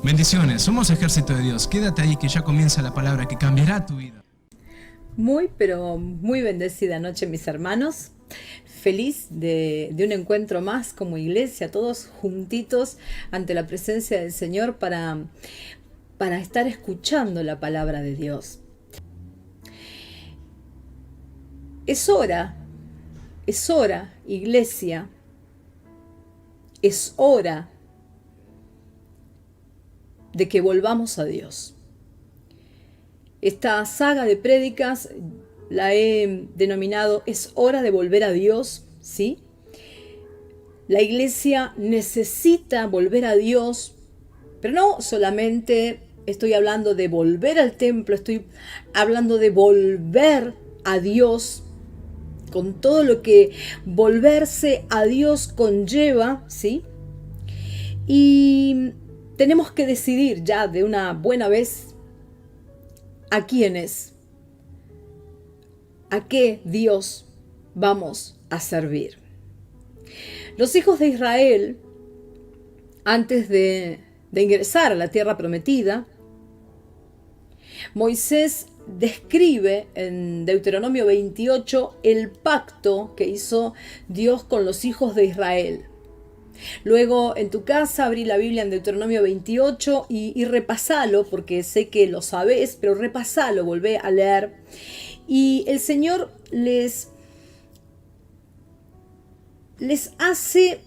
Bendiciones, somos Ejército de Dios. Quédate ahí que ya comienza la palabra que cambiará tu vida. Muy, pero muy bendecida noche, mis hermanos. Feliz de un encuentro más como iglesia, todos juntitos ante la presencia del Señor para estar escuchando la palabra de Dios. Es hora, iglesia, es hora de que volvamos a Dios. Esta saga de prédicas la he denominado "Es hora de volver a Dios", ¿sí? La iglesia necesita volver a Dios, pero no solamente estoy hablando de volver al templo, estoy hablando de volver a Dios con todo lo que volverse a Dios conlleva, ¿sí? Y tenemos que decidir ya de una buena vez a quiénes, a qué Dios vamos a servir. Los hijos de Israel, antes de ingresar a la tierra prometida, Moisés describe en Deuteronomio 28 el pacto que hizo Dios con los hijos de Israel. Luego en tu casa abrí la Biblia en Deuteronomio 28 y repasalo, porque sé que lo sabés, pero repasalo, volvé a leer. Y el Señor les hace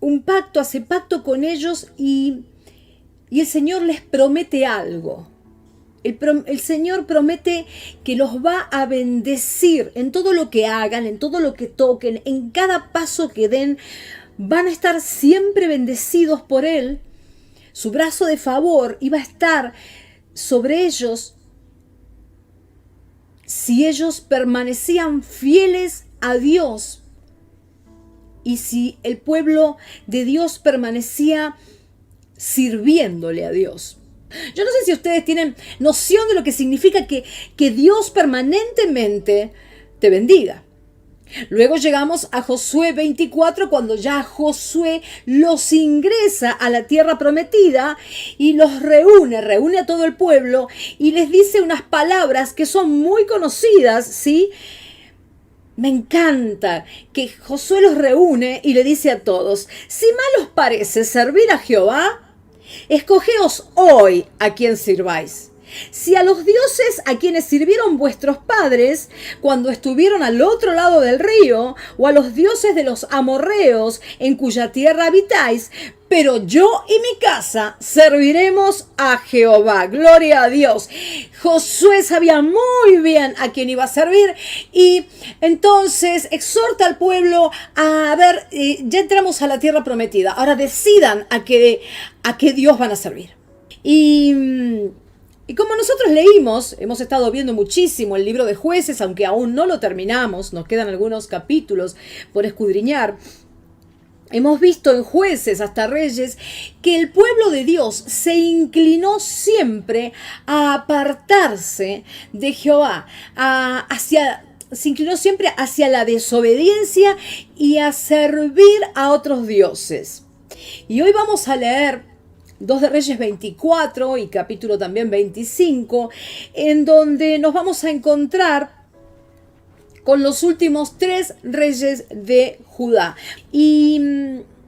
un pacto, hace pacto con ellos y el Señor les promete algo. El Señor promete que los va a bendecir en todo lo que hagan, en todo lo que toquen, en cada paso que den. Van a estar siempre bendecidos por Él. Su brazo de favor iba a estar sobre ellos si ellos permanecían fieles a Dios y si el pueblo de Dios permanecía sirviéndole a Dios. Yo no sé si ustedes tienen noción de lo que significa que Dios permanentemente te bendiga. Luego llegamos a Josué 24, cuando ya Josué los ingresa a la tierra prometida y los reúne a todo el pueblo y les dice unas palabras que son muy conocidas, ¿sí? Me encanta que Josué los reúne y le dice a todos: si mal os parece servir a Jehová, escogeos hoy a quién sirváis. Si a los dioses a quienes sirvieron vuestros padres cuando estuvieron al otro lado del río, o a los dioses de los amorreos en cuya tierra habitáis, pero yo y mi casa serviremos a Jehová. Gloria a Dios. Josué sabía muy bien a quién iba a servir y entonces exhorta al pueblo a ver, ya entramos a la tierra prometida, ahora decidan a qué Dios van a servir. Y como nosotros leímos, hemos estado viendo muchísimo el libro de Jueces, aunque aún no lo terminamos, nos quedan algunos capítulos por escudriñar. Hemos visto en Jueces hasta Reyes que el pueblo de Dios se inclinó siempre a apartarse de Jehová, se inclinó siempre hacia la desobediencia y a servir a otros dioses. Y hoy vamos a leer 2 de Reyes 24 y capítulo también 25, en donde nos vamos a encontrar con los últimos 3 reyes de Judá. Y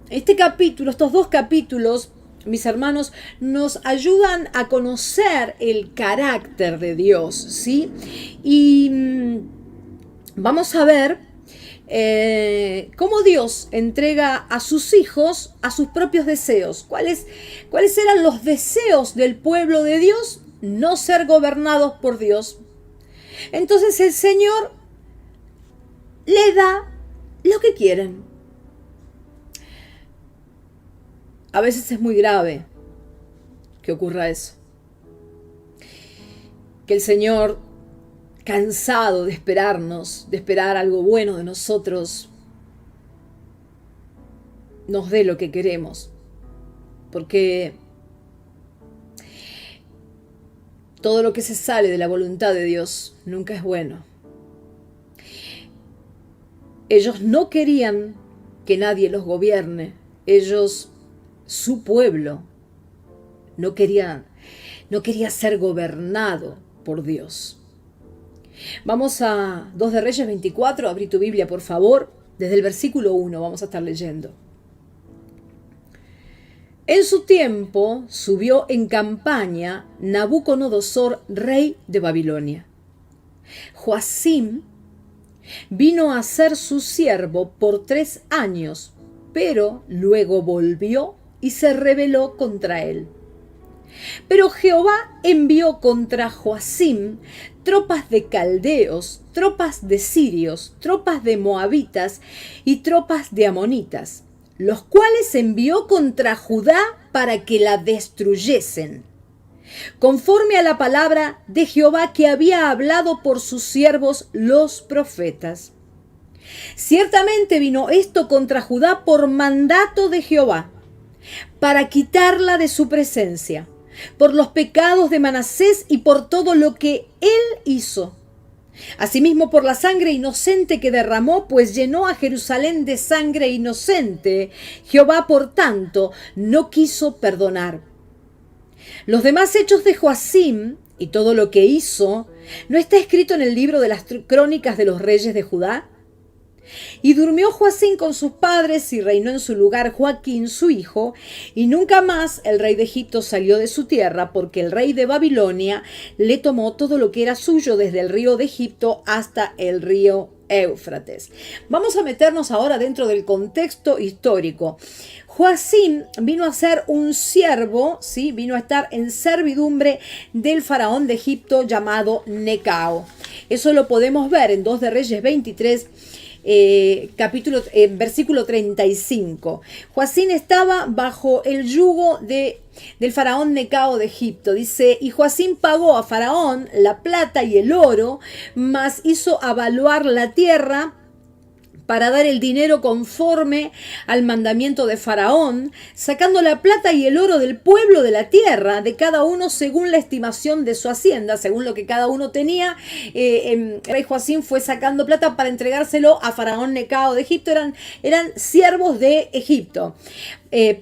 estos 2 capítulos, mis hermanos, nos ayudan a conocer el carácter de Dios, ¿sí? Y vamos a ver cómo Dios entrega a sus hijos a sus propios deseos. ¿Cuáles eran los deseos del pueblo de Dios? No ser gobernados por Dios. Entonces el Señor le da lo que quieren. A veces es muy grave que ocurra eso. Que el Señor, cansado de esperarnos, de esperar algo bueno de nosotros, nos dé lo que queremos. Porque todo lo que se sale de la voluntad de Dios nunca es bueno. Ellos no querían que nadie los gobierne. Ellos su pueblo no quería ser gobernado por Dios. Vamos a 2 de Reyes 24, abrí tu Biblia por favor, desde el versículo 1 vamos a estar leyendo. En su tiempo subió en campaña Nabucodonosor, rey de Babilonia. Joacim vino a ser su siervo por 3 años, pero luego volvió y se rebeló contra él. Pero Jehová envió contra Joacim tropas de caldeos, tropas de sirios, tropas de moabitas y tropas de amonitas, los cuales envió contra Judá para que la destruyesen, conforme a la palabra de Jehová que había hablado por sus siervos los profetas. Ciertamente vino esto contra Judá por mandato de Jehová, para quitarla de su presencia, por los pecados de Manasés y por todo lo que él hizo. Asimismo por la sangre inocente que derramó, pues llenó a Jerusalén de sangre inocente. Jehová, por tanto, no quiso perdonar. Los demás hechos de Joacim y todo lo que hizo, ¿no está escrito en el libro de las crónicas de los reyes de Judá? Y durmió Joacim con sus padres y reinó en su lugar Joaquín su hijo, y nunca más el rey de Egipto salió de su tierra, porque el rey de Babilonia le tomó todo lo que era suyo desde el río de Egipto hasta el río Éufrates. Vamos a meternos ahora dentro del contexto histórico. Joacim vino a ser un siervo, ¿sí? Vino a estar en servidumbre del faraón de Egipto llamado Necao. Eso lo podemos ver en 2 de Reyes 23, versículo 35. Joacim estaba bajo el yugo del faraón Necao de Egipto. Dice, y Joacim pagó a faraón la plata y el oro, mas hizo avaluar la tierra para dar el dinero conforme al mandamiento de Faraón, sacando la plata y el oro del pueblo de la tierra, de cada uno según la estimación de su hacienda, según lo que cada uno tenía. El rey Joacim fue sacando plata para entregárselo a Faraón Necao de Egipto, eran siervos de Egipto.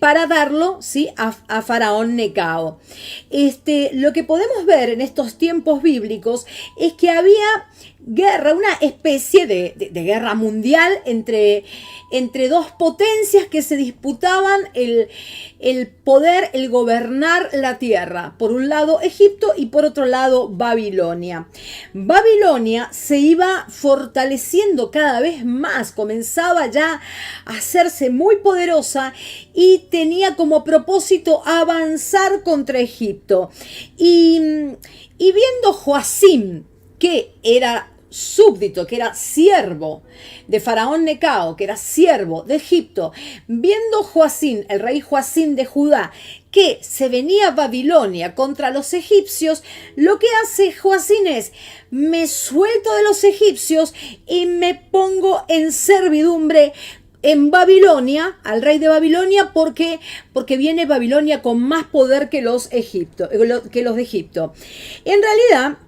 Para darlo, ¿sí?, a Faraón Necao. Lo que podemos ver en estos tiempos bíblicos es que había guerra, una especie de guerra mundial entre dos potencias que se disputaban el poder, el gobernar la tierra. Por un lado Egipto y por otro lado Babilonia. Babilonia se iba fortaleciendo cada vez más, comenzaba ya a hacerse muy poderosa y tenía como propósito avanzar contra Egipto. Y viendo Joacim, que era súbdito, que era siervo de Faraón Necao, que era siervo de Egipto, viendo Joacim, el rey Joacim de Judá, que se venía Babilonia contra los egipcios, lo que hace Joacim es, me suelto de los egipcios y me pongo en servidumbre en Babilonia, al rey de Babilonia, porque viene Babilonia con más poder que los de Egipto. En realidad,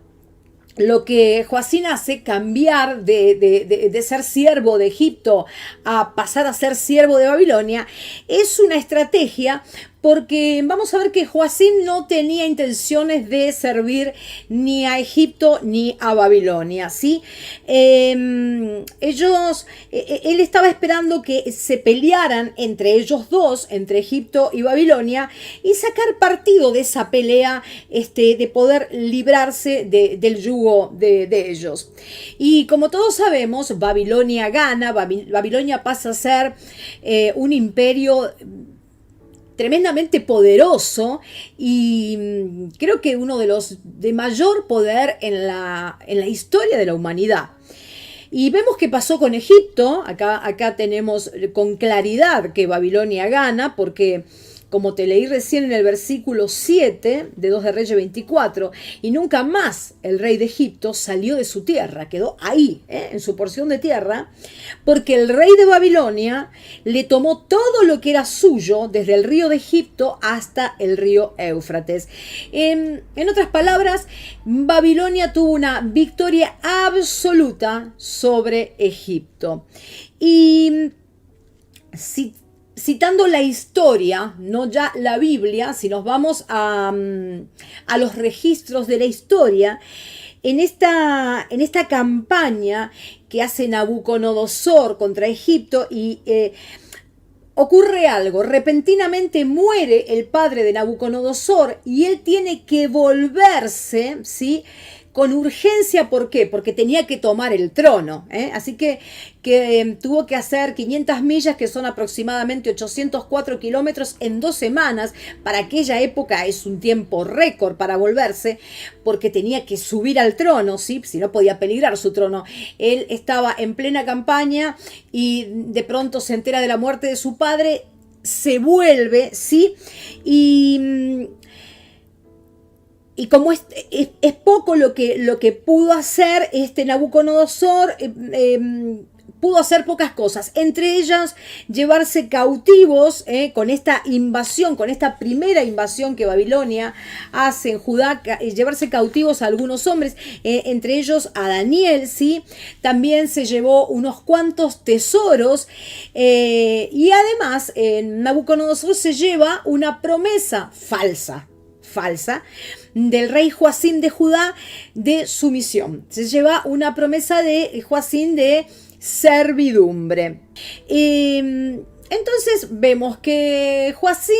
lo que Joacim hace, cambiar de ser siervo de Egipto a pasar a ser siervo de Babilonia, es una estrategia, porque vamos a ver que Joacim no tenía intenciones de servir ni a Egipto ni a Babilonia, ¿sí? Él estaba esperando que se pelearan entre ellos dos, entre Egipto y Babilonia, y sacar partido de esa pelea, de poder librarse del yugo de ellos. Y como todos sabemos, Babilonia gana, Babilonia pasa a ser un imperio tremendamente poderoso y creo que uno de los de mayor poder en la historia de la humanidad. Y vemos qué pasó con Egipto. Acá tenemos con claridad que Babilonia gana, porque como te leí recién en el versículo 7 de 2 de Reyes 24, y nunca más el rey de Egipto salió de su tierra, quedó ahí, en su porción de tierra, porque el rey de Babilonia le tomó todo lo que era suyo, desde el río de Egipto hasta el río Éufrates. En otras palabras, Babilonia tuvo una victoria absoluta sobre Egipto. Y si citando la historia, no ya la Biblia, si nos vamos a los registros de la historia, en esta campaña que hace Nabucodonosor contra Egipto y ocurre algo, repentinamente muere el padre de Nabucodonosor y él tiene que volverse, ¿sí?, con urgencia. ¿Por qué? Porque tenía que tomar el trono, así que tuvo que hacer 500 millas, que son aproximadamente 804 kilómetros en 2 semanas. Para aquella época es un tiempo récord para volverse, porque tenía que subir al trono, ¿sí? Si no podía peligrar su trono. Él estaba en plena campaña y de pronto se entera de la muerte de su padre, se vuelve, ¿sí? Y como es poco lo que pudo hacer Nabucodonosor, pudo hacer pocas cosas, entre ellas llevarse cautivos con esta invasión, con esta primera invasión que Babilonia hace en Judá, llevarse cautivos a algunos hombres, entre ellos a Daniel, ¿sí? También se llevó unos cuantos tesoros y además Nabucodonosor se lleva una promesa falsa del rey Joacim de Judá de sumisión. Se lleva una promesa de Joacim de servidumbre. Entonces vemos que Joacim,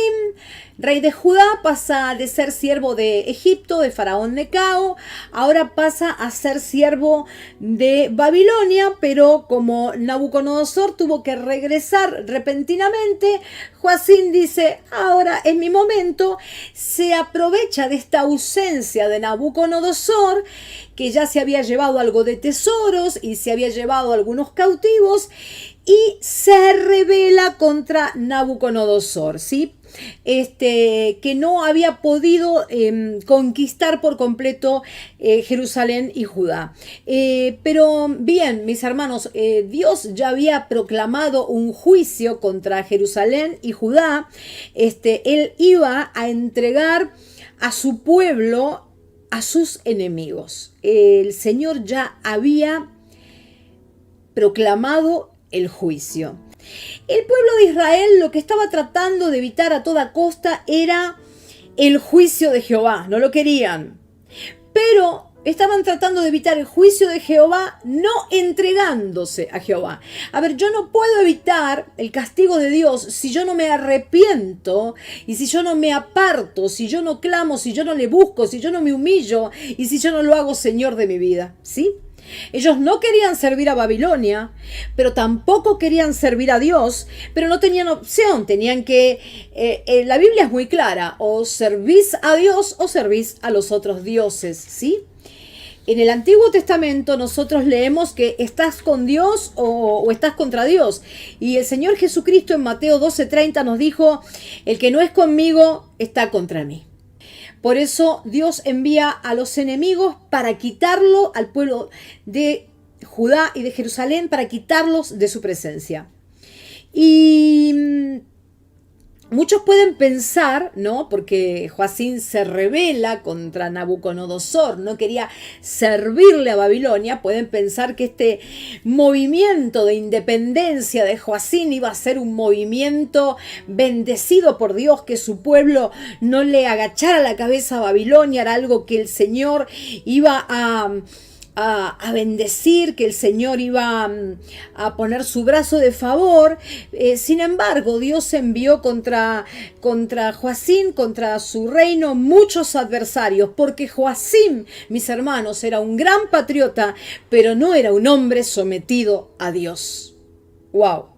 rey de Judá, pasa de ser siervo de Egipto, de Faraón Necao, ahora pasa a ser siervo de Babilonia, pero como Nabucodonosor tuvo que regresar repentinamente, Joacim dice, ahora es mi momento, se aprovecha de esta ausencia de Nabucodonosor, que ya se había llevado algo de tesoros y se había llevado algunos cautivos, y se rebela contra Nabucodonosor, ¿sí? Que no había podido conquistar por completo Jerusalén y Judá. Pero bien, mis hermanos, Dios ya había proclamado un juicio contra Jerusalén y Judá. Él iba a entregar a su pueblo a sus enemigos. El Señor ya había proclamado el juicio. El pueblo de Israel lo que estaba tratando de evitar a toda costa era el juicio de Jehová. No lo querían. Pero estaban tratando de evitar el juicio de Jehová no entregándose a Jehová. A ver, yo no puedo evitar el castigo de Dios si yo no me arrepiento y si yo no me aparto, si yo no clamo, si yo no le busco, si yo no me humillo y si yo no lo hago Señor de mi vida, ¿sí? Ellos no querían servir a Babilonia, pero tampoco querían servir a Dios, pero no tenían opción, tenían que, la Biblia es muy clara, o servís a Dios o servís a los otros dioses, ¿sí? En el Antiguo Testamento nosotros leemos que estás con Dios o estás contra Dios, y el Señor Jesucristo en Mateo 12:30 nos dijo, el que no es conmigo está contra mí. Por eso Dios envía a los enemigos para quitarlo al pueblo de Judá y de Jerusalén, para quitarlos de su presencia. Y muchos pueden pensar, ¿no? Porque Joacim se rebela contra Nabucodonosor, no quería servirle a Babilonia, pueden pensar que este movimiento de independencia de Joacim iba a ser un movimiento bendecido por Dios, que su pueblo no le agachara la cabeza a Babilonia, era algo que el Señor iba a bendecir, que el Señor iba a poner su brazo de favor. Sin embargo, Dios envió contra Joacim, contra su reino, muchos adversarios, porque Joacim, mis hermanos, era un gran patriota, pero no era un hombre sometido a Dios. ¡Wow!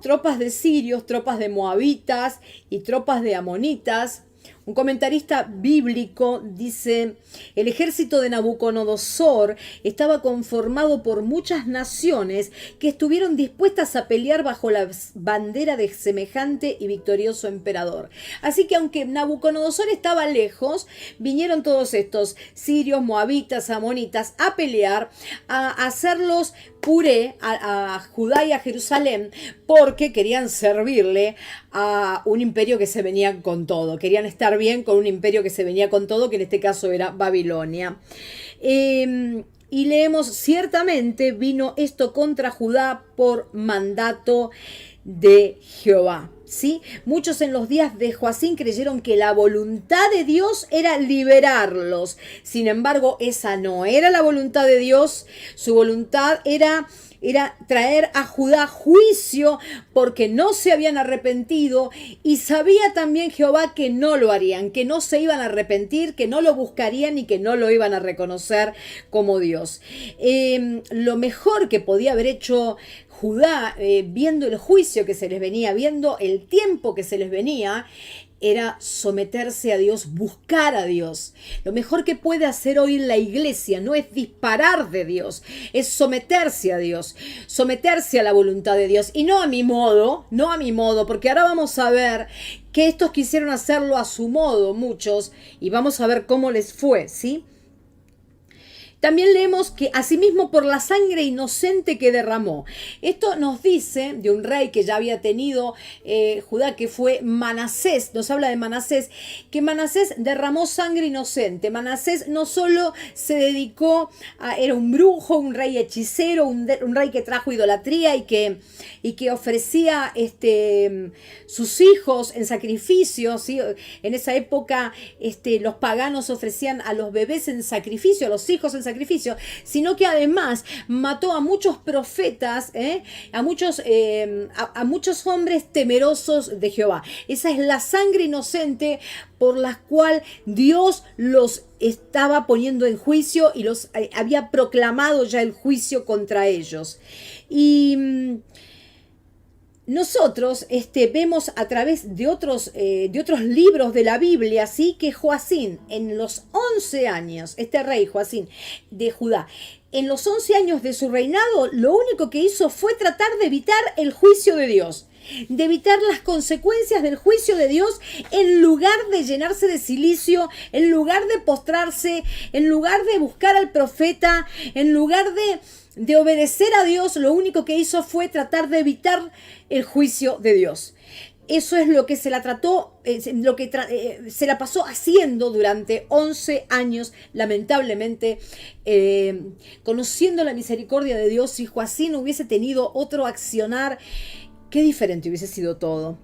Tropas de sirios, tropas de moabitas y tropas de amonitas. Un comentarista bíblico dice, el ejército de Nabucodonosor estaba conformado por muchas naciones que estuvieron dispuestas a pelear bajo la bandera de semejante y victorioso emperador. Así que aunque Nabucodonosor estaba lejos, vinieron todos estos sirios, moabitas, amonitas a pelear, a hacerlos puré a Judá y a Jerusalén, porque querían servirle a un imperio que se venía con todo. Querían estar bien con un imperio que se venía con todo, que en este caso era Babilonia. Y leemos, ciertamente vino esto contra Judá por mandato de Jehová. ¿sí? Muchos en los días de Joacín creyeron que la voluntad de Dios era liberarlos. Sin embargo, esa no era la voluntad de Dios. Su voluntad era traer a Judá juicio porque no se habían arrepentido, y sabía también Jehová que no lo harían, que no se iban a arrepentir, que no lo buscarían y que no lo iban a reconocer como Dios. Lo mejor que podía haber hecho Judá, viendo el juicio que se les venía, viendo el tiempo que se les venía, era someterse a Dios, buscar a Dios. Lo mejor que puede hacer hoy la iglesia no es disparar de Dios, es someterse a Dios, someterse a la voluntad de Dios, y no a mi modo, porque ahora vamos a ver que estos quisieron hacerlo a su modo, muchos, y vamos a ver cómo les fue, ¿sí? También leemos que asimismo por la sangre inocente que derramó. Esto nos dice de un rey que ya había tenido Judá, que fue Manasés. Nos habla de Manasés, que Manasés derramó sangre inocente. Manasés no solo se dedicó era un brujo, un rey hechicero, un rey que trajo idolatría y que ofrecía sus hijos en sacrificio, ¿sí? En esa época los paganos ofrecían a los bebés en sacrificio, a los hijos en sacrificio, sino que además mató a muchos profetas, a muchos hombres temerosos de Jehová. Esa es la sangre inocente por la cual Dios los estaba poniendo en juicio y los había proclamado ya el juicio contra ellos. Y nosotros vemos a través de otros libros de la Biblia, ¿sí? Que Joacín, en los 11 años, este rey Joacín de Judá, en los 11 años de su reinado, lo único que hizo fue tratar de evitar el juicio de Dios, de evitar las consecuencias del juicio de Dios, en lugar de llenarse de cilicio, en lugar de postrarse, en lugar de buscar al profeta, en lugar de obedecer a Dios. Lo único que hizo fue tratar de evitar el juicio de Dios. Eso es lo que se la trató, se la pasó haciendo durante 11 años, lamentablemente, conociendo la misericordia de Dios. Si Joacín hubiese tenido otro accionar, qué diferente hubiese sido todo.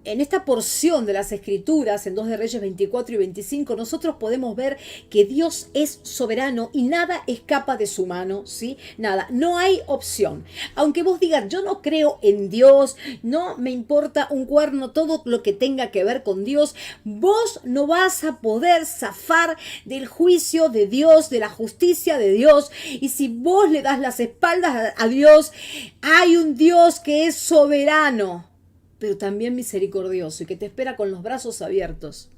En esta porción de las Escrituras, en 2 de Reyes 24 y 25, nosotros podemos ver que Dios es soberano y nada escapa de su mano, ¿sí? Nada, no hay opción. Aunque vos digas, yo no creo en Dios, no me importa un cuerno todo lo que tenga que ver con Dios, vos no vas a poder zafar del juicio de Dios, de la justicia de Dios. Y si vos le das las espaldas a Dios, hay un Dios que es soberano, pero también misericordioso, y que te espera con los brazos abiertos,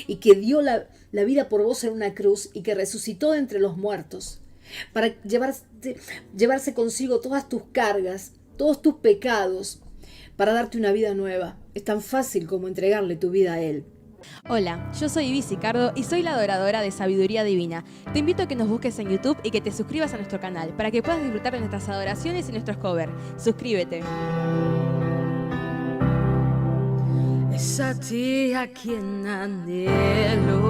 y que dio la vida por vos en una cruz, y que resucitó de entre los muertos para llevarse consigo todas tus cargas, todos tus pecados, para darte una vida nueva. Es tan fácil como entregarle tu vida a Él. Hola, yo soy Ibi Sicardo y soy la adoradora de Sabiduría Divina. Te invito a que nos busques en YouTube y que te suscribas a nuestro canal para que puedas disfrutar de nuestras adoraciones y nuestros covers. Suscríbete. Es a ti a quien anhelo,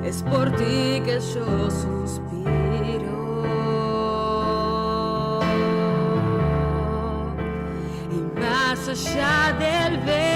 es por ti que yo suspiro, y más allá del velo